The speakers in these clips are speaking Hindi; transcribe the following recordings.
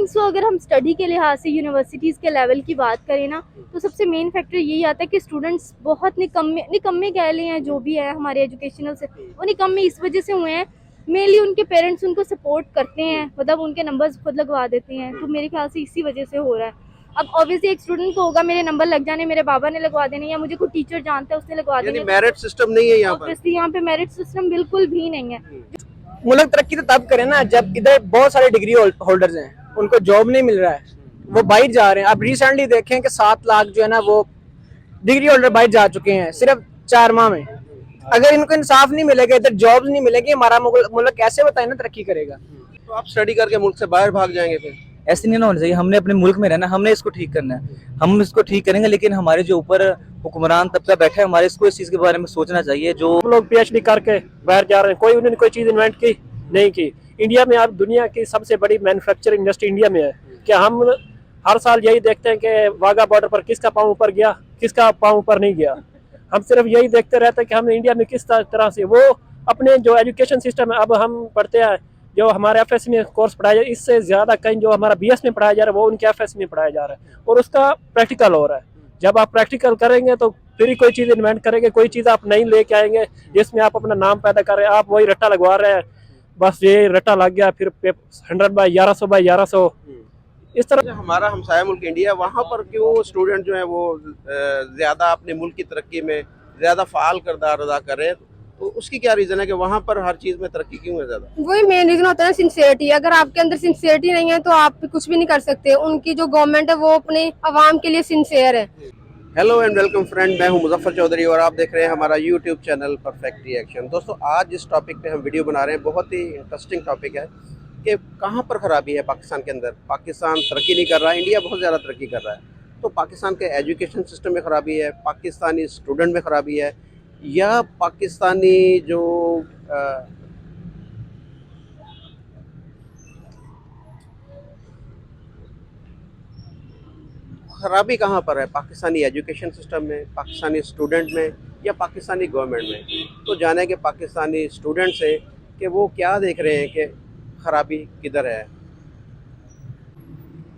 सो अगर हम स्टडी के लिहाज से यूनिवर्सिटीज़ के लेवल की बात करें ना, तो सबसे मेन फैक्टर यही आता है कि स्टूडेंट्स बहुत निकम्मे कह लें हैं, जो भी है हमारे एजुकेशनल से वो निकम्मे इस वजह से हुए हैं, मेनली उनके पेरेंट्स उनको सपोर्ट करते हैं, मतलब उनके नंबर्स खुद लगवा देते हैं, तो मेरे ख्याल से इसी वजह से हो रहा है। अब ऑब्वियसली एक स्टूडेंट को होगा मेरे नंबर लग जाने, मेरे बाबा ने लगवा देने, या मुझे कोई टीचर जानता है उसने लगवा देने, मेरिट सिस्टम नहीं है यहाँ पर। ऑब्वियसली यहाँ पे मेरिट सिस्टम बिल्कुल भी नहीं है। मुल्क तरक्की तो तब करे ना जब इधर बहुत सारे डिग्री होल्डर्स हैं, उनको जॉब नहीं मिल रहा है, वो बाहर जा रहे हैं। अब रिसेंटली देखें कि 7 लाख जो है ना वो डिग्री होल्डर बाहर जा चुके हैं सिर्फ 4 माह में। अगर इनको इंसाफ नहीं मिलेगा, इधर जॉब नहीं मिलेगी, हमारा मुल्क कैसे बताए ना तरक्की करेगा। तो आप स्टडी करके मुल्क से बाहर भाग जाएंगे फिर? ऐसे नहीं ना होना चाहिए। हमने अपने मुल्क में रहना, हमने इसको ठीक करना है, हम इसको ठीक करेंगे, लेकिन हमारे जो ऊपर हुक्मरान तबका बैठा है, हमारे इसको इस चीज के बारे में सोचना चाहिए। जो लोग PhD करके बाहर जा रहे हैं, कोई उन्होंने कोई चीज इन्वेंट की नहीं की। इंडिया में अब दुनिया की सबसे बड़ी मैन्युफैक्चरिंग इंडस्ट्री इंडिया में है। क्या हम हर साल यही देखते हैं कि वाघा बॉर्डर पर किसका पाँव ऊपर गया, किसका पाँव ऊपर नहीं गया? हम सिर्फ यही देखते रहते हैं कि हम इंडिया में किस तरह से वो अपने जो एजुकेशन सिस्टम है, अब हम पढ़ते हैं जो हमारे FS में कोर्स पढ़ाया जाए, इससे ज़्यादा कहीं जो हमारा BS में पढ़ाया जा रहा है वो उनके FS में पढ़ाया जा रहा है, और उसका प्रैक्टिकल हो रहा है। जब आप प्रैक्टिकल करेंगे तो फिर ही कोई चीज़ इन्वेंट करेंगे, कोई चीज़ आप नहीं लेके आएंगे जिसमें आप अपना नाम पैदा कर रहे हैं, आप वही रट्टा लगवा रहे हैं, बस ये रट्टा लग गया, फिर 100/1100 इस तरह। हमारा हमसाया मुल्क इंडिया, वहाँ पर क्यों स्टूडेंट जो है वो ज़्यादा अपने मुल्क की तरक्की में ज़्यादा फ़ाल किरदार अदा कर रहे हैं? तो उसकी क्या रीज़न है कि वहाँ पर हर चीज़ में तरक्की क्यों है ज़्यादा? वही मेन रीजन होता है सिंसियरिटी। अगर आपके अंदर सिंसियरिटी नहीं है तो आप कुछ भी नहीं कर सकते। उनकी जो गवर्नमेंट है वो अपने अवाम के लिए सिंसियर है। हेलो एंड वेलकम फ्रेंड, मैं हूं मुजफ्फर चौधरी और आप देख रहे हैं हमारा यूट्यूब चैनल परफेक्ट रिएक्शन। दोस्तों, आज जिस टॉपिक पे हम वीडियो बना रहे हैं बहुत ही इंटरेस्टिंग टॉपिक है कि कहां पर ख़राबी है पाकिस्तान के अंदर। पाकिस्तान तरक्की नहीं कर रहा है, इंडिया बहुत ज़्यादा तरक्की कर रहा है। तो पाकिस्तान के एजुकेशन सिस्टम में ख़राबी है, पाकिस्तानी स्टूडेंट में ख़राबी है, या पाकिस्तानी जो खराबी कहाँ पर है? पाकिस्तानी एजुकेशन सिस्टम में, पाकिस्तानी स्टूडेंट में, या पाकिस्तानी गवर्नमेंट में? तो जाने के पाकिस्तानी स्टूडेंट से कि वो क्या देख रहे हैं कि खराबी किधर है।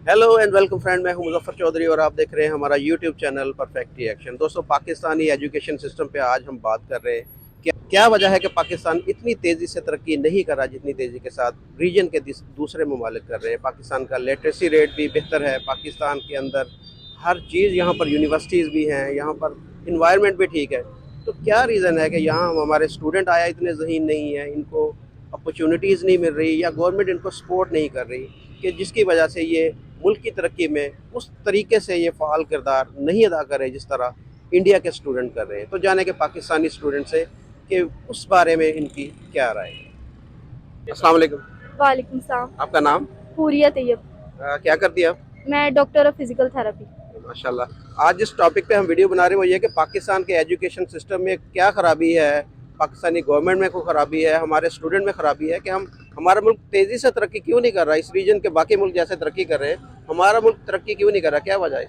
हेलो एंड वेलकम फ्रेंड, मैं हूं मुजफ्फर चौधरी और आप देख रहे हैं हमारा यूट्यूब चैनल परफेक्ट रिएक्शन। दोस्तों, पाकिस्तानी एजुकेशन सिस्टम पे आज हम बात कर रहे हैं कि क्या वजह है कि पाकिस्तान इतनी तेज़ी से तरक्की नहीं कर रहा जितनी तेज़ी के साथ रीजन के दूसरे ममालिक कर रहे हैं। पाकिस्तान का लिटरेसी रेट भी बेहतर है, पाकिस्तान के अंदर हर चीज़, यहाँ पर यूनिवर्सिटीज़ भी हैं, यहाँ पर इन्वायरमेंट भी ठीक है। तो क्या रीज़न है कि यहाँ हमारे स्टूडेंट आया इतने ज़हीन नहीं है, इनको अपॉर्चुनिटीज़ नहीं मिल रही, या गवर्नमेंट इनको सपोर्ट नहीं कर रही, कि जिसकी वजह से ये मुल्क की तरक्की में उस तरीके से ये फ़ाल किरदार नहीं अदा कर रहे जिस तरह इंडिया के स्टूडेंट कर रहे हैं। तो जाने के पाकिस्तानी स्टूडेंट से कि उस बारे में इनकी क्या राय है। अस्सलाम वालेकुम। वालेकुम सलाम। आपका नाम? पूरिया तैयब। क्या करती है आप? मैं डॉक्टर ऑफ फिजिकल थेरेपी। माशाल्लाह। आज जिस टॉपिक पे हम वीडियो बना रहे हैं वो ये कि पाकिस्तान के एजुकेशन सिस्टम में क्या ख़राबी है, पाकिस्तानी गवर्नमेंट में कोई ख़राबी है, हमारे स्टूडेंट में ख़राबी है, कि हमारा मुल्क तेज़ी से तरक्की क्यों नहीं कर रहा। इस रीजन के बाकी मुल्क जैसे तरक्की कर रहे हैं, हमारा मुल्क तरक्की क्यों नहीं कर रहा? क्या वजह है?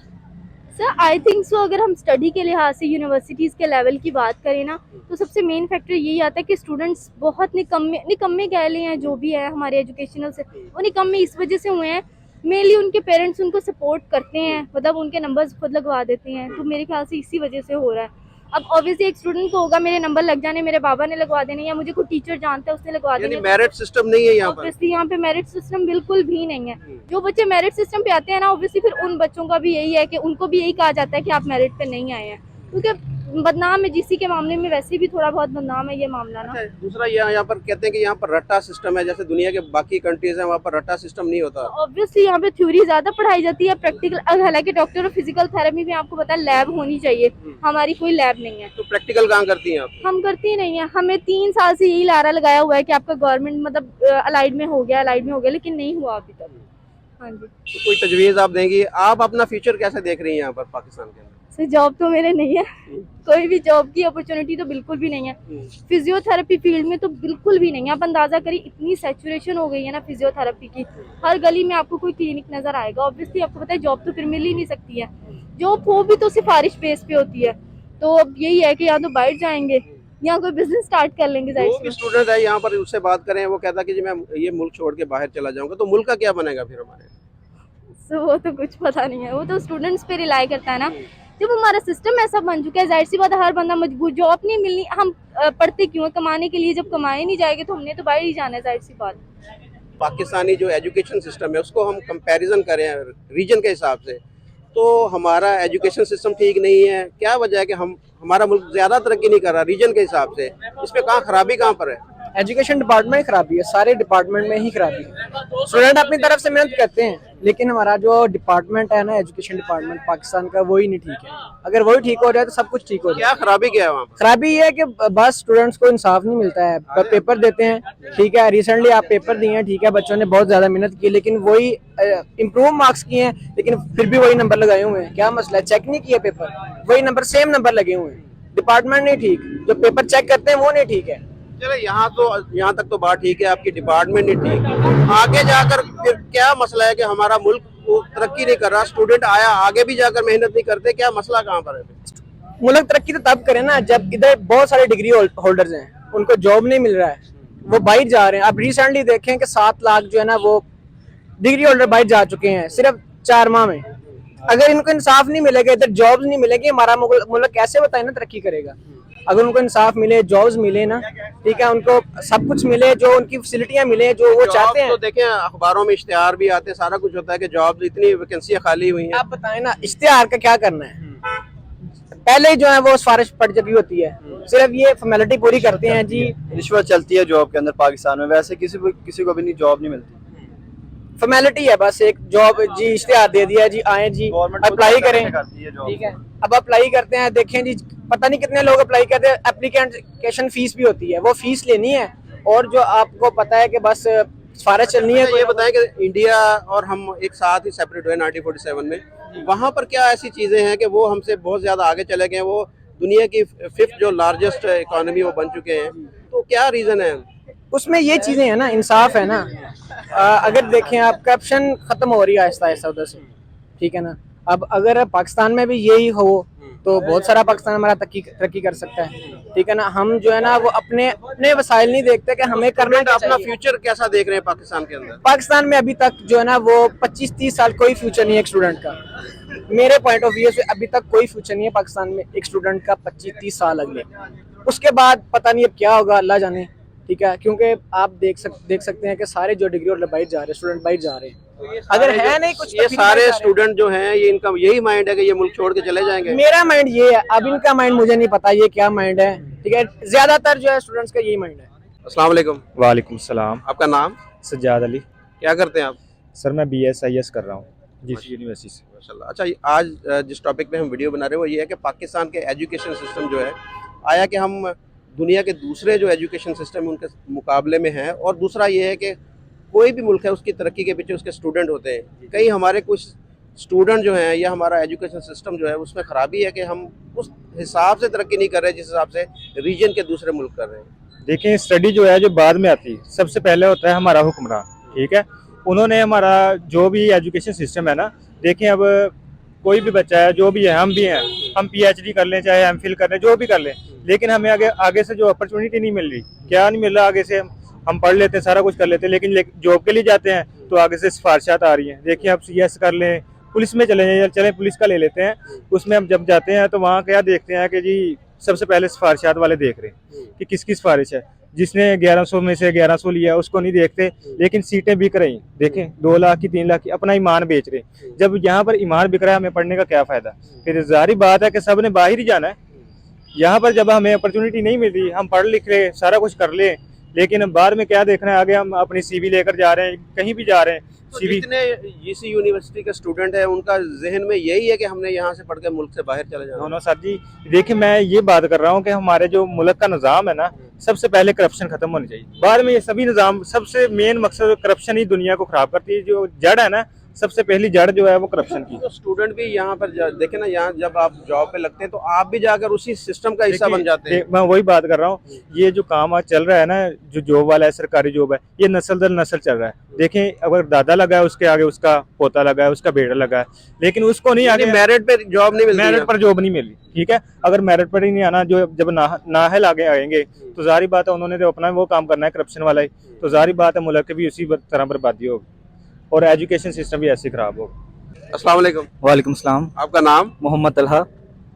सर, आई थिंक सो अगर हम स्टडी के लिहाज से यूनिवर्सिटीज़ के लेवल की बात करें ना, तो सबसे मेन फैक्टर यही आता है कि स्टूडेंट्स बहुत निकम्मे कह लें हैं, जो भी है हमारे एजुकेशनल से वो निकम्मे इस वजह से हुए हैं, मेनली उनके पेरेंट्स उनको सपोर्ट करते हैं, मतलब उनके नंबर्स खुद लगवा देते हैं, तो मेरे ख्याल से इसी वजह से हो रहा है। अब ऑब्वियसली एक स्टूडेंट को होगा मेरे नंबर लग जाने, मेरे बाबा ने लगवा देने, या मुझे कोई टीचर जानता है उसने लगवा देने, मेरिट सिस्टम नहीं है यहाँ पर। ऑब्वियसली यहाँ पे मेरिट सिस्टम बिल्कुल भी नहीं है। जो बच्चे मेरिट सिस्टम पे आते हैं ना, ऑब्वियसली फिर उन बच्चों का भी यही है कि उनको भी यही कहा जाता है कि आप मेरिट पे नहीं आए हैं, क्योंकि बदनाम है जीसी के मामले में, वैसे भी थोड़ा बहुत बदनाम है ये मामला ना। दूसरा यहाँ पर कहते हैं कि यहाँ पर रट्टा सिस्टम है, जैसे दुनिया के बाकी कंट्रीज हैं वहाँ पर रट्टा सिस्टम नहीं होता। ऑब्वियसली यहाँ पे थ्योरी ज्यादा पढ़ाई जाती है, प्रैक्टिकल, हालांकि डॉक्टर ऑफ फिजिकल थेरेपी में आपको पता है लैब होनी चाहिए, हमारी कोई लैब नहीं है। तो प्रैक्टिकल कहाँ करती हैं आप? हम करती ही नहीं है। हमें 3 साल से यही लारा लगाया हुआ है कि आपका गवर्नमेंट मतलब अलाइड में हो गया, लेकिन नहीं हुआ अभी तक। हाँ जी। तो कोई तजवीज़ आप देंगी? आप अपना फ्यूचर कैसे देख रही हैं यहाँ पर पाकिस्तान के अंदर? सर, जॉब तो मेरे नहीं है, कोई भी जॉब की अपॉर्चुनिटी तो बिल्कुल भी नहीं है। फिजियोथेरेपी फील्ड में तो बिल्कुल भी नहीं है। आप अंदाजा करिए, इतनी सैचुरेशन हो गई है ना फिजियोथेरेपी की, हर गली में आपको कोई क्लिनिक नजर आएगा। ऑब्वियसली आपको पता है जॉब तो फिर मिल ही नहीं सकती है, जॉब हो भी तो सिफारिश बेस पे होती है। तो अब यही है कि या तो बाहर जाएंगे या कोई बिजनेस स्टार्ट कर लेंगे। जो भी स्टूडेंट है यहाँ पर उससे बात करें, वो कहता कि जी मैं ये मुल्क छोड़ के बाहर चला जाऊंगा, तो मुल्क का क्या बनेगा फिर हमारे? सो वो तो कुछ पता नहीं है, वो तो स्टूडेंट्स पे रिलाई करता है ना। जब हमारा सिस्टम ऐसा बन चुका है, जाहिर सी बात है हर बंदा मजबूर, जॉब नहीं मिलनी, हम पढ़ते क्यों है? कमाने के लिए। जब कमाए नहीं जाएंगे तो हमने तो बाहर ही जाना है, जाहिर सी बात। पाकिस्तानी जो एजुकेशन सिस्टम है उसको हम कंपैरिजन करें रीजन के हिसाब से, तो हमारा एजुकेशन सिस्टम ठीक नहीं है। क्या वजह है कि हमारा मुल्क ज़्यादा तरक्की नहीं कर रहा रीजन के हिसाब से? इसमें कहाँ खराबी कहाँ पर है? एजुकेशन डिपार्टमेंट में खराबी है, सारे डिपार्टमेंट में ही खराबी है। स्टूडेंट अपनी तरफ से मेहनत करते हैं, लेकिन हमारा जो डिपार्टमेंट है ना, एजुकेशन डिपार्टमेंट पाकिस्तान का, वही नहीं ठीक है। अगर वही ठीक हो जाए तो सब कुछ ठीक हो जाए। क्या खराबी क्या है वहाँ पर? खराबी ये है कि बस स्टूडेंट्स को इंसाफ नहीं मिलता है। पेपर देते हैं, ठीक है, रिसेंटली आप पेपर दिए हैं, ठीक है, बच्चों ने बहुत ज्यादा मेहनत की, लेकिन वही इम्प्रूव मार्क्स किए हैं, लेकिन फिर भी वही नंबर लगाए हुए हैं। क्या मसला है? चेक नहीं किया पेपर, वही नंबर, सेम नंबर लगे हुए हैं। डिपार्टमेंट नहीं ठीक, जो पेपर चेक करते हैं वो नहीं ठीक है। चलो यहाँ तक तो बात ठीक है, आपकी डिपार्टमेंट नहीं ठीक। आगे जाकर फिर क्या मसला है कि हमारा मुल्क तरक्की नहीं कर रहा, स्टूडेंट आया आगे भी जाकर मेहनत नहीं करते, क्या मसला कहाँ पर है? मुल्क तरक्की तो तब करे ना जब इधर बहुत सारे डिग्री होल्डर्स हैं, उनको जॉब नहीं मिल रहा है, वो बाहर जा रहे हैं। आप रिसेंटली देखें कि 7 लाख जो है ना वो डिग्री होल्डर बाहर जा चुके हैं सिर्फ 4 माह में। अगर इनको इंसाफ नहीं मिलेगा, इधर जॉब्स नहीं मिलेगी, हमारा मुल्क कैसे बताए ना तरक्की करेगा? अगर उनको इंसाफ मिले, जॉब्स मिले ना, ठीक है, उनको सब कुछ मिले, जो उनकी फैसिलिटियां मिले जो वो चाहते हैं। तो देखें अखबारों में इश्तिहार भी आते हैं, सारा कुछ होता है कि जॉब इतनी वैकेंसियां खाली हुई हैं। आप बताएं ना, इश्तिहार का क्या करना है? पहले ही जो है वो सिफारिश पड़ चुकी होती है, सिर्फ ये फॉर्मेलिटी पूरी करते हैं जी। रिश्वत चलती है जॉब के अंदर पाकिस्तान में, वैसे किसी को भी नहीं, जॉब नहीं मिलती, फॉर्मेलिटी है बस एक जॉब जी, इश्तिहार दे दिया जी, आए जी अप्लाई करें, ठीक है। अब अप्लाई करते हैं, देखें जी पता नहीं कितने लोग अप्लाई करते हैं, एप्लीकेशन फीस भी होती है, वो फीस लेनी है, और जो आपको पता है कि बस सिफारिश चलनी है। ये बताएं कि इंडिया और हम एक साथ ही सेपरेट हुए 1947 में, वहाँ पर क्या ऐसी चीजें हैं कि वो हमसे बहुत ज्यादा आगे चले गए, वो दुनिया की 5th जो लार्जेस्ट इकोनॉमी वो बन चुके हैं, तो क्या रीजन है? उसमें ये चीजें हैं ना, इंसाफ है ना। अगर देखें आप, करप्शन खत्म हो रही है आहिस्ता आहिस्ता उधर से, ठीक है ना। अब अगर पाकिस्तान में भी यही हो तो बहुत सारा पाकिस्तान हमारा तरक्की कर सकता है, ठीक है ना। हम जो है ना वो अपने वसाइल नहीं देखते कि हमें करना क्या अपना चाहिए। फ्यूचर कैसा देख रहे हैं पाकिस्तान के अंदर? पाकिस्तान में अभी तक जो है ना वो 25-30 साल कोई फ्यूचर नहीं है एक स्टूडेंट का। मेरे पॉइंट ऑफ व्यू से अभी तक कोई फ्यूचर नहीं है पाकिस्तान में एक स्टूडेंट का 25-30 साल अगले। उसके बाद पता नहीं अब क्या होगा, अल्लाह जाने, ठीक है। क्योंकि आप देख सकते हैं कि सारे जो डिग्री और बाहर जा रहे हैं, स्टूडेंट बाहर जा रहे हैं। अगर है नहीं कुछ, ये सारे स्टूडेंट जो हैं, ये इनका यही माइंड है कि ये मुल्क छोड़ के चले जाएंगे। मेरा माइंड ये है, अब इनका माइंड मुझे नहीं पता ये क्या माइंड है, ठीक है। ज्यादातर जो है स्टूडेंट्स का यही माइंड है। अस्सलाम वालेकुम। वालेकुम सलाम। आपका नाम? सज्जाद अली। क्या करते हैं आप? सर मैं BSIS कर रहा हूँ जिस यूनिवर्सिटी से। माशाल्लाह। अच्छा, आज जिस टॉपिक पे हम वीडियो बना रहे हैं वो ये है कि पाकिस्तान के एजुकेशन सिस्टम जो है, आया कि हम दुनिया के दूसरे जो एजुकेशन सिस्टम है उनके मुकाबले में हैं, और दूसरा ये है कि कोई भी मुल्क है उसकी तरक्की के पीछे उसके स्टूडेंट होते हैं। कई हमारे कुछ स्टूडेंट जो हैं या हमारा एजुकेशन सिस्टम जो है उसमें ख़राबी है कि हम उस हिसाब से तरक्की नहीं कर रहे जिस हिसाब से रीजन के दूसरे मुल्क कर रहे हैं। देखें, स्टडी जो है जो बाद में आती है, सबसे पहले होता है हमारा हुक्मरान, ठीक है। उन्होंने हमारा जो भी एजुकेशन सिस्टम है ना, देखें अब कोई भी बच्चा है, जो भी है, हम भी हैं, हम PhD कर लें, चाहे MPhil कर लें, जो भी कर लें, लेकिन हमें आगे से जो अपॉर्चुनिटी नहीं मिल रही। क्या नहीं मिल रहा? आगे से हम पढ़ लेते हैं, सारा कुछ कर लेते हैं, लेकिन जॉब के लिए जाते हैं तो आगे से सिफारिशात आ रही हैं। देखिए आप CS कर लें, पुलिस में चले जाएं, चलें पुलिस का ले लेते हैं, उसमें हम जब जाते हैं तो वहाँ क्या देखते हैं कि जी सबसे पहले सिफारिशात वाले देख रहे हैं कि किसकी सिफारिश है। जिसने 1100 में से 1100 लिया उसको नहीं देखते, लेकिन सीटें बिक रही। देखें 2 लाख की 3 लाख की अपना ईमान बेच रहे। जब यहाँ पर ईमान बिक रहा है, हमें पढ़ने का क्या फ़ायदा? फिर जाहिर बात है कि सब ने बाहर ही जाना है। यहाँ पर जब हमें अपॉर्चुनिटी नहीं मिल रही, हम पढ़ लिख रहे, सारा कुछ कर ले, लेकिन बाद में क्या देखना है? आगे हम अपनी CV लेकर जा रहे हैं, कहीं भी जा रहे हैं। तो CV जितने GC यूनिवर्सिटी के स्टूडेंट हैं उनका जहन में यही है कि हमने यहाँ से पढ़ के मुल्क से बाहर चले जाना। दोनों सर जी, देखिए मैं ये बात कर रहा हूँ कि हमारे जो मुल्क का निज़ाम है ना, सबसे पहले करप्शन खत्म होनी चाहिए, बाद में ये सभी निज़ाम। सबसे मेन मकसद करप्शन ही दुनिया को खराब करती है। जो जड़ है ना, सबसे पहली जड़ जो है वो करप्शन की। तो स्टूडेंट भी यहाँ पर देखे ना, यहाँ जब आप जॉब पे लगते हैं तो आप भी जाकर उसी सिस्टम का हिस्सा बन जाते हैं। मैं वही बात कर रहा हूँ, ये जो काम आज चल रहा है ना, जो जॉब वाला है, सरकारी जॉब है, ये नस्ल दर नस्ल चल रहा है। देखें अगर दादा लगा है, उसके आगे उसका पोता लगा है, उसका बेटा लगा है, लेकिन उसको नहीं आगे मेरिट पे जॉब नहीं मिलती। मेरिट पर जॉब नहीं मिली, ठीक है। अगर मेरिट पर ही नहीं आना, जो जब नाहल आगे आएंगे तो जाहिर बात है उन्होंने तो अपना वो काम करना है करप्शन वाला ही, तो जाहिर बात है मुल्क की भी उसी तरह बर्बादी होगी। और एजुकेशन सिस्टम भी ऐसे खराब होगा। अस्सलाम वालेकुम। वालेकुम सलाम। आपका नाम? मोहम्मद तलहा।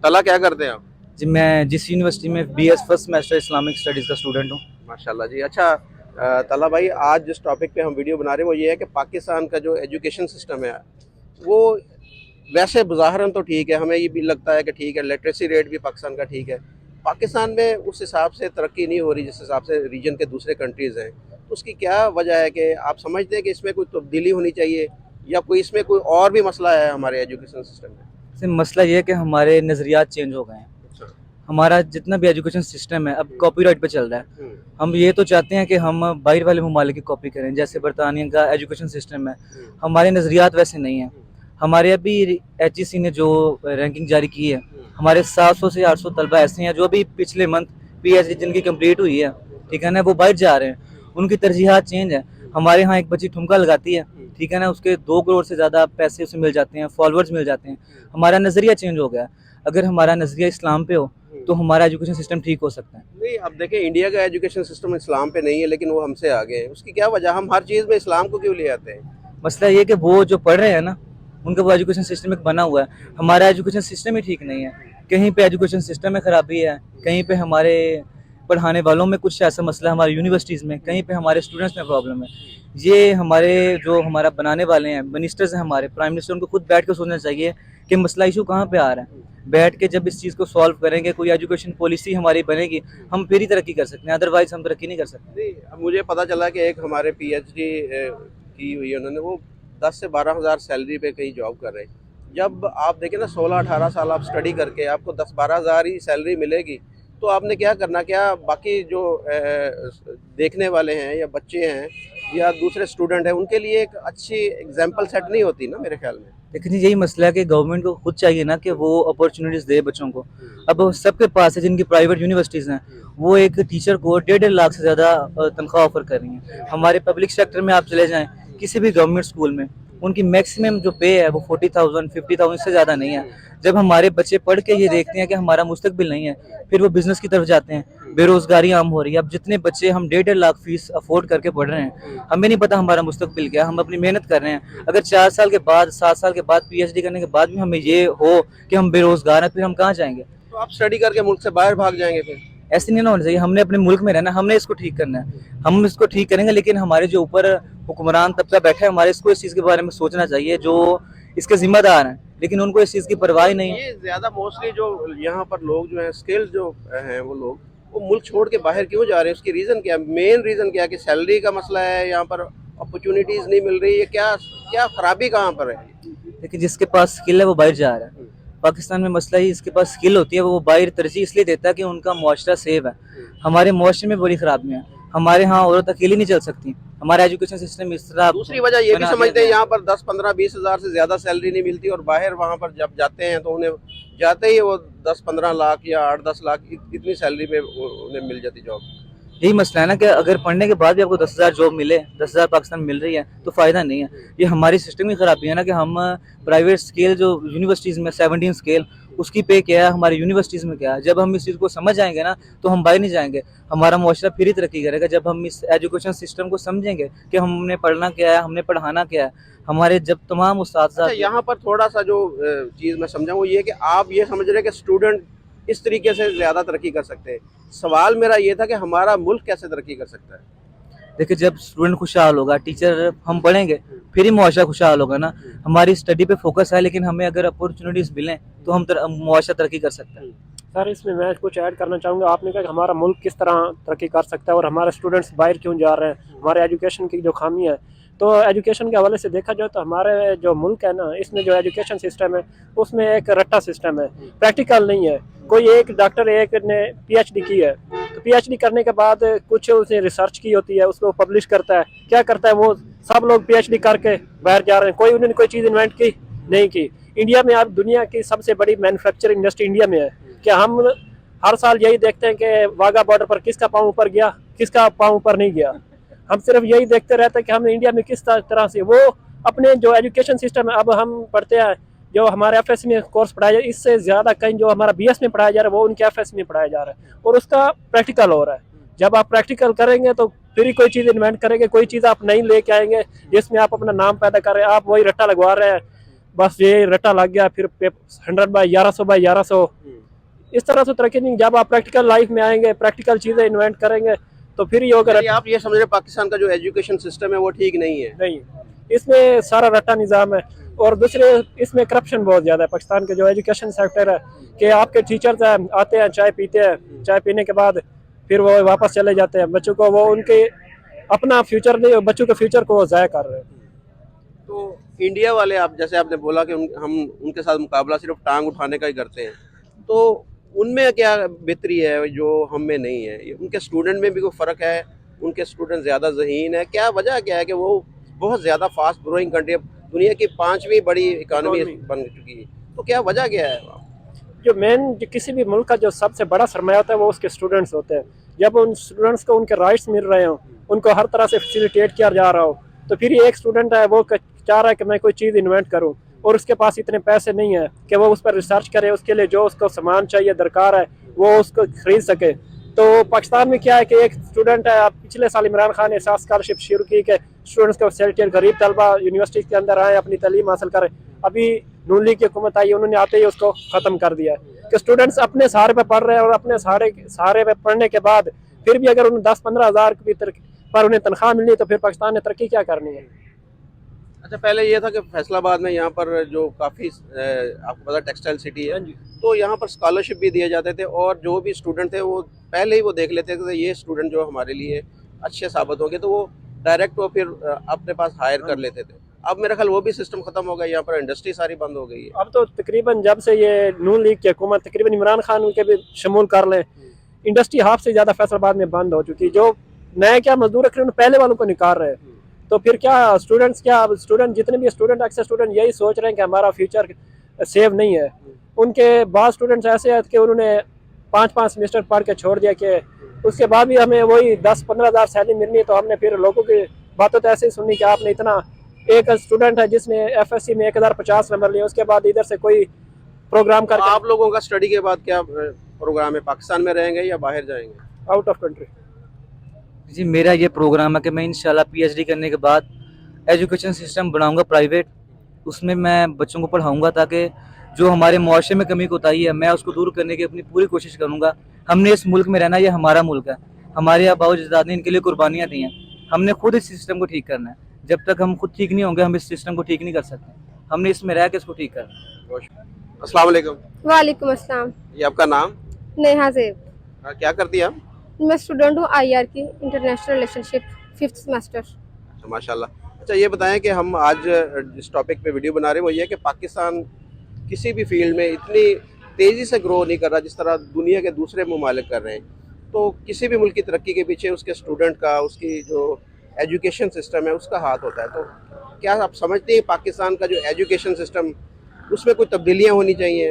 तला, क्या करते हैं आप? जी मैं जिस यूनिवर्सिटी में BS first semester Islamic studies का स्टूडेंट हूँ। माशाल्लाह जी। अच्छा तला भाई, आज जिस टॉपिक पे हम वीडियो बना रहे हैं वो ये है कि पाकिस्तान का जो एजुकेशन सिस्टम है वो वैसे बज़ाहरन तो ठीक है, हमें ये भी लगता है कि ठीक है, लिटरेसी रेट भी पाकिस्तान का ठीक है। पाकिस्तान में उस हिसाब से तरक्की नहीं हो रही जिस हिसाब से रीजन के दूसरे कंट्रीज़ हैं। तो उसकी क्या वजह है कि आप समझते हैं कि इसमें कोई तब्दीली होनी चाहिए या कोई इसमें कोई और भी मसला है हमारे एजुकेशन सिस्टम में? से मसला ये है कि हमारे नज़रियात चेंज हो गए हैं। हमारा जितना भी एजुकेशन सिस्टम है अब कॉपीराइट पे चल रहा है। हम ये तो चाहते हैं कि हम बाहर वाले ममालिक की कॉपी करें, जैसे बरतानिया का एजुकेशन सिस्टम है। हमारे नज़रियात वैसे नहीं हैं। हमारे अभी HEC ने जो रैंकिंग जारी की है, हमारे 700 से 800 तलबा ऐसे हैं जो भी पिछले मंथ PhD जिनकी कंप्लीट हुई है, ठीक है ना, वो बाहर जा रहे हैं। उनकी तरजीहात चेंज है। हमारे यहाँ एक बच्ची ठुमका लगाती है, ठीक है ना, उसके 2 करोड़ से ज़्यादा पैसे उसे मिल जाते हैं, फॉलोअर्स मिल जाते हैं। हमारा नज़रिया चेंज हो गया। अगर हमारा नज़रिया इस्लाम पे हो तो हमारा एजुकेशन सिस्टम ठीक हो सकता है। नहीं, अब देखें, इंडिया का एजुकेशन सिस्टम इस्लाम पे नहीं है लेकिन वो हमसे आगे है। उसकी क्या वजह? हम हर चीज़ में इस्लाम को क्यों ले आते हैं? मसला ये कि वो जो पढ़ रहे हैं ना, उनका वो एजुकेशन सिस्टम एक बना हुआ है। हमारा एजुकेशन सिस्टम ही ठीक नहीं है। कहीं पे एजुकेशन सिस्टम में ख़राबी है, कहीं पे हमारे पढ़ाने वालों में कुछ ऐसा मसला है, हमारे यूनिवर्सिटीज़ में, कहीं पे हमारे स्टूडेंट्स में प्रॉब्लम है। ये हमारे जो हमारा बनाने वाले हैं, मिनिस्टर्स हैं, हमारे प्राइम मिनिस्टर, उनको खुद बैठ कर सोचना चाहिए कि मसला इशू कहाँ पे आ रहा है। बैठ के जब इस चीज़ को सॉल्व करेंगे, कोई एजुकेशन पॉलिसी हमारी बनेगी, हम फिर ही तरक्की कर सकते हैं, अदरवाइज़ हम तरक्की नहीं कर सकते। नहीं, अब मुझे पता चला कि एक हमारे PhD की हुई है उन्होंने, वो 10 से 12 हज़ार सैलरी पे कहीं जॉब कर रहे हैं। जब आप देखें ना, 16-18 साल आप स्टडी करके आपको 10-12 हज़ार ही सैलरी मिलेगी, तो आपने क्या करना? क्या बाकी जो देखने वाले हैं या बच्चे हैं या दूसरे स्टूडेंट हैं, उनके लिए एक अच्छी एग्जाम्पल सेट नहीं होती ना मेरे ख्याल में? लेकिन यही मसला है कि गवर्नमेंट को खुद चाहिए ना कि वो अपॉर्चुनिटीज़ दे बच्चों को। अब सबके पास है, जिनकी प्राइवेट यूनिवर्सिटीज़ हैं, वो एक टीचर को 1.5 लाख से ज़्यादा तनख्वाह ऑफर कर रही हैं। हमारे पब्लिक सेक्टर में आप चले जाएं, किसी भी गवर्नमेंट स्कूल में उनकी मैक्सिमम जो पे है वो 40,000 50,000 से ज़्यादा नहीं है। जब हमारे बच्चे पढ़ के ये देखते हैं कि हमारा मुस्तकबिल नहीं है, फिर वो बिज़नेस की तरफ जाते हैं, बेरोज़गारी आम हो रही है। अब जितने बच्चे हम 1.5 लाख फीस अफोर्ड करके पढ़ रहे हैं, हमें नहीं पता हमारा मुस्तकबिल क्या है। हम अपनी मेहनत कर रहे हैं, अगर 4 साल के बाद 7 साल के बाद PhD करने के बाद भी हमें ये हो कि हम बेरोज़गार हैं, फिर हम कहाँ जाएंगे? तो आप स्टडी करके मुल्क से बाहर भाग जाएंगे फिर? ऐसे नहीं ना होना चाहिए। हमने अपने मुल्क में रहना, हमने इसको ठीक करना है, हम इसको ठीक करेंगे। लेकिन हमारे जो ऊपर हुक्मरान तबका बैठा है, हमारे इसको इस चीज़ के बारे में सोचना चाहिए, जो इसके जिम्मेदार हैं, लेकिन उनको इस चीज़ की परवाह ही नहीं है। ये ज़्यादा मोस्टली जो यहाँ पर लोग जो हैं, स्किल्ड जो हैं, वो लोग वो मुल्क छोड़ के बाहर क्यों जा रहे हैं? उसकी रीज़न क्या है? मेन रीज़न क्या है? कि सैलरी का मसला है, यहाँ पर अपॉर्चुनिटीज़ नहीं मिल रही है? क्या क्या खराबी कहाँ पर है? लेकिन जिसके पास स्किल है वो बाहर जा रहा है। पाकिस्तान में मसला ही इसके पास स्किल होती है, वो बाहर तरजीह इसलिए देता है कि उनका मुआशरा सेफ है। हमारे मुआशरे में बड़ी खराबियाँ हैं। हमारे यहाँ औरत अकेली नहीं चल सकती। हमारा एजुकेशन सिस्टम इस तरह दूसरी वजह ये भी बना समझते दिया हैं गया है। यहाँ पर 10, 15, 20 हज़ार से ज़्यादा सैलरी नहीं मिलती और बाहर वहाँ पर जब जाते हैं तो उन्हें जाते ही वो 10-15 लाख या 8-10 लाख इतनी सैलरी में उन्हें मिल जाती जॉब। यही मसला है ना कि अगर पढ़ने के बाद भी आपको 10,000 जॉब मिले, 10,000 पाकिस्तान में मिल रही है, तो फ़ायदा नहीं है। ये हमारी सिस्टम की खराबी है ना कि हम प्राइवेट स्केल जो यूनिवर्सिटीज़ में 17 स्केल उसकी पे क्या है, हमारे यूनिवर्सिटीज़ में क्या है। जब हम इस चीज़ को समझ जाएंगे ना तो हम बाहर नहीं जाएंगे। हमारा मुआशरा फिर ही तरक्की करेगा जब हम इस एजुकेशन सिस्टम को समझेंगे कि हमने पढ़ना क्या है, हमने पढ़ाना क्या है। हमारे जब तमाम उस्ताद अच्छा, यहाँ पर थोड़ा सा जो चीज़ मैं समझा वो ये है कि आप ये समझ रहे हैं कि स्टूडेंट इस तरीके से ज़्यादा तरक्की कर सकते हैं। सवाल मेरा ये था कि हमारा मुल्क कैसे तरक्की कर सकता है? देखिए, जब स्टूडेंट खुशहाल होगा, टीचर हम पढ़ेंगे, फिर ही मुआशरा खुशहाल होगा ना। हमारी स्टडी पे फोकस है, लेकिन हमें अगर अपॉर्चुनिटीज़ मिलें तो हम मुआशरा तरक्की कर सकते हैं। सर, इसमें मैं कुछ ऐड करना चाहूँगा। आपने कहा कि हमारा मुल्क किस तरह तरक्की कर सकता है और हमारे स्टूडेंट्स बाहर क्यों जा रहे हैं, हमारे एजुकेशन की जो खामी है। तो एजुकेशन के हवाले से देखा जाए तो हमारे जो मुल्क है ना, इसमें जो एजुकेशन सिस्टम है उसमें एक रट्टा सिस्टम है, प्रैक्टिकल नहीं है। कोई एक डॉक्टर एक ने PhD की है, तो PhD करने के बाद कुछ उसने रिसर्च की होती है, उसको पब्लिश करता है। क्या करता है वो? सब लोग PhD करके बाहर जा रहे हैं, कोई उन्होंने कोई चीज़ इन्वेंट की नहीं की। इंडिया में अब दुनिया की सबसे बड़ी मैन्युफैक्चरिंग इंडस्ट्री इंडिया में है। क्या हम हर साल यही देखते हैं कि वाघा बॉर्डर पर किसका पाँव ऊपर गया, किसका पाँव ऊपर नहीं गया? हम सिर्फ यही देखते रहते हैं कि हम इंडिया में किस तरह से वो अपने जो एजुकेशन सिस्टम है, अब हम पढ़ते हैं जो हमारे FS में कोर्स पढ़ाया जाए, इससे ज़्यादा कहीं जो हमारा BS में पढ़ाया जा रहा है वो उनके FS में पढ़ाया जा रहा है और उसका प्रैक्टिकल हो रहा है। जब आप प्रैक्टिकल करेंगे तो फिर ही कोई चीज़ इन्वेंट करेंगे, कोई चीज़ आप नहीं लेके आएंगे जिसमें आप अपना नाम पैदा कर रहे हैं, आप वही रट्टा लगवा रहे हैं, बस ये रट्टा लग गया, फिर 100/1100 इस तरह से तरक्की नहीं। जब आप प्रैक्टिकल लाइफ में आएंगे, प्रैक्टिकल चीज़ें इन्वेंट करेंगे तो फिर ये होगा। यानी आप ये समझ रहे हैं पाकिस्तान का जो एजुकेशन सिस्टम है वो ठीक नहीं है? नहीं, इसमें सारा रट्टा निज़ाम है, और दूसरे इसमें करप्शन बहुत ज़्यादा है। पाकिस्तान के जो एजुकेशन सेक्टर है कि आपके टीचर्स हैं, आते हैं, चाय पीते हैं, चाय पीने के बाद फिर वो वापस चले जाते हैं, बच्चों को वो उनके अपना फ्यूचर नहीं, बच्चों के फ्यूचर को वो ज़ाया कर रहे हैं। तो इंडिया वाले, आप जैसे आपने बोला कि हम उनके साथ मुकाबला सिर्फ टांग उठाने का ही करते हैं, तो उनमें क्या बेहतरी है जो हम में नहीं है? उनके स्टूडेंट में भी कोई फ़र्क है? उनके स्टूडेंट ज़्यादा ज़हीन है? क्या वजह क्या है कि वो बहुत ज़्यादा फास्ट ग्रोइंग कंट्री, दुनिया की 5वीं बड़ी इकानमी बन चुकी है, तो क्या वजह क्या है? जो मेन जो किसी भी मुल्क का जो सबसे बड़ा सरमाया होता है वो उसके स्टूडेंट्स होते हैं। जब उन स्टूडेंट्स को उनके राइट्स मिल रहे हो, उनको हर तरह से फैसिलिटेट किया जा रहा हो, तो फिर ये एक स्टूडेंट है वो चाह रहा है कि मैं कोई चीज़ इन्वेंट करूं, और उसके पास इतने पैसे नहीं है कि वो उस पर रिसर्च करे, उसके लिए जो उसको सामान चाहिए, दरकार है, वो उसको खरीद सके। तो पाकिस्तान में क्या है कि एक स्टूडेंट है, पिछले साल इमरान खान ने ऐसा स्कॉलरशिप शुरू की कि स्टूडेंट्स को फैसिलिटेट, गरीब तलबा यूनिवर्सिटी के अंदर आए, अपनी तालीम हासिल करें। अभी नून लीग की हुकूमत आई, उन्होंने आते ही उसको ख़त्म कर दिया है कि स्टूडेंट्स अपने सहारे पे पढ़ रहे हैं, और अपने सहारे पे पढ़ने के बाद फिर भी अगर उन्हें 10-15 हज़ार पर उन्हें तनख्वाह मिलनी है तो फिर पाकिस्तान ने तरक्की क्या करनी है? अच्छा, पहले ये था कि फैसलाबाद में यहाँ पर जो काफ़ी आपको पता टेक्सटाइल सिटी है, तो यहाँ पर स्कॉलरशिप भी दिए जाते थे, और जो भी स्टूडेंट थे वो पहले ही वो देख लेते थे कि ये स्टूडेंट जो हमारे लिए अच्छे साबित हो गए, तो वो डायरेक्ट वो फिर अपने पास हायर कर लेते थे। अब मेरा ख्याल वो भी सिस्टम खत्म हो गया, यहाँ पर इंडस्ट्री सारी बंद हो गई है। अब तो तकरीबन जब से ये नून लीग की हुकूमत, तकरीबन इमरान खान उनके भी शमूल कर लें, इंडस्ट्री हाफ से ज़्यादा फैसलाबाद में बंद हो चुकी। जो नए क्या मजदूर रख रहे हैं पहले वालों को निकाल रहे हैं, तो फिर क्या स्टूडेंट जितने भी स्टूडेंट, अक्सर स्टूडेंट यही सोच रहे हैं कि हमारा फ्यूचर सेव नहीं है। उनके बाद स्टूडेंट्स ऐसे हैं कि उन्होंने 5-5 सेमेस्टर पढ़ के छोड़ दिया कि उसके बाद भी हमें वही 10-15 हज़ार सैलरी मिलनी है, तो हमने फिर लोगों की बातों तो ऐसे ही सुनी कि आपने इतना, एक स्टूडेंट है जिसने FSC में 1050 नंबर लिए, उसके बाद इधर से कोई प्रोग्राम तो करके आप लोगों का स्टडी के बाद क्या प्रोग्राम है? पाकिस्तान में रहेंगे या बाहर जाएंगे? Out of country. जी, मेरा ये प्रोग्राम है कि मैं इंशाल्लाह PhD करने के बाद एजुकेशन सिस्टम बनाऊंगा प्राइवेट, उसमें मैं बच्चों को पढ़ाऊंगा ताकि जो हमारे मुआशरे में कमी कोताही है मैं उसको दूर करने की अपनी पूरी कोशिश करूंगा। हमने इस मुल्क में रहना, ये हमारा मुल्क है, हमारे आबाओ अजदाद ने इनके लिए कुर्बानियाँ दी हैं, हमने खुद इस सिस्टम को ठीक करना है। जब तक हम खुद ठीक नहीं होंगे हम इस सिस्टम को ठीक नहीं कर सकते, हमने इसमें रह के इसको ठीक करना है। अस्सलाम वालेकुम। वालेकुम अस्सलाम। ये आपका नाम? नेहा ज़ेब। क्या करती हैं आप? मैं स्टूडेंट हूँ IR की, इंटरनेशनल रिलेशनशिप, 5th सेमेस्टर। अच्छा, माशाल्लाह। अच्छा, ये बताएं कि हम आज जिस टॉपिक पे वीडियो बना रहे हैं वो ये है कि पाकिस्तान किसी भी फील्ड में इतनी तेज़ी से ग्रो नहीं कर रहा जिस तरह दुनिया के दूसरे ममालिक कर रहे हैं। तो किसी भी मुल्क की तरक्की के पीछे उसके स्टूडेंट का, उसकी जो एजुकेशन सिस्टम है उसका हाथ होता है। तो क्या आप समझते हैं पाकिस्तान का जो एजुकेशन सिस्टम, उसमें कोई तब्दीलियाँ होनी चाहिए?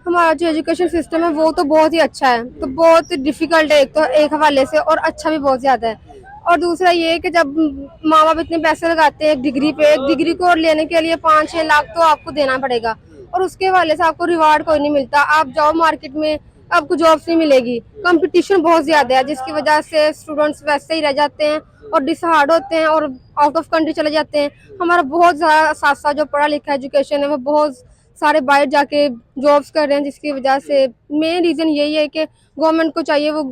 हमारा जो एजुकेशन सिस्टम है वो तो बहुत ही अच्छा है, तो बहुत डिफिकल्ट है एक तो, एक हवाले से, और अच्छा भी बहुत ज़्यादा है। और दूसरा ये है कि जब माँ बाप इतने पैसे लगाते हैं एक डिग्री पे, एक डिग्री को लेने के लिए 5-6 लाख तो आपको देना पड़ेगा, और उसके हवाले से आपको रिवार्ड कोई नहीं मिलता। आप जाओ मार्केट में, आपको जॉब्स नहीं मिलेगी, कंपटीशन बहुत ज़्यादा है, जिसकी वजह से स्टूडेंट्स वैसे ही रह जाते हैं और डिसहार्ड होते हैं और आउट ऑफ कंट्री चले जाते हैं। हमारा बहुत ज़्यादा साथ साथ जो पढ़ा लिखा एजुकेशन है वो बहुत सारे बाहर जाके जॉब्स कर रहे हैं, जिसकी वजह से मेन रीज़न यही है कि गवर्नमेंट को चाहिए वो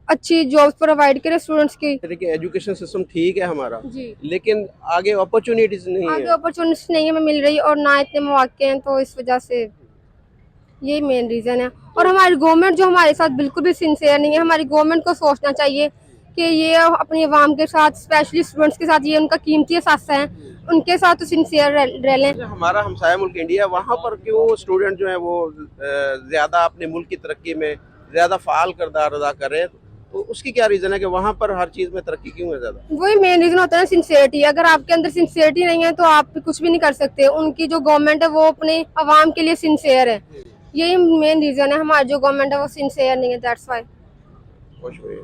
अच्छी जॉब्स प्रोवाइड करे स्टूडेंट्स की। कि एजुकेशन सिस्टम ठीक है हमारा, जी, लेकिन आगे अपॉर्चुनिटीज नहीं आगे है। अपॉर्चुनिटीज नहीं हमें मिल रही और ना इतने मौके हैं, तो इस वजह से यही मेन रीज़न है। और हमारी गवर्नमेंट जो हमारे साथ बिल्कुल भी सिंसियर नहीं है। हमारी गवर्नमेंट को सोचना चाहिए कि ये अपनी आवाम के साथ, स्पेशली स्टूडेंट्स के साथ, ये उनका कीमती साथ है, उनके साथ तो सिंसियर रह लें। हमारा हमसाया मुल्क इंडिया, वहाँ पर क्यों स्टूडेंट जो है वो ज़्यादा अपने मुल्क की तरक्की में ज़्यादा फ़ाल किरदार अदा कर रहे हैं? तो उसकी क्या रीज़न है कि वहाँ पर हर चीज़ में तरक्की क्यों है ज़्यादा? वही मेन रीज़न होता है सिंसियरिटी। अगर आपके अंदर सिंसियरिटी नहीं है तो आप कुछ भी नहीं कर सकते। उनकी जो गवर्नमेंट है वो अपने आवाम के लिए सिंसियर है, यही मेन रीज़न है। हमारी जो गवर्नमेंट है वो सिंसियर नहीं है, दैट्स व्हाई। खुश हुए।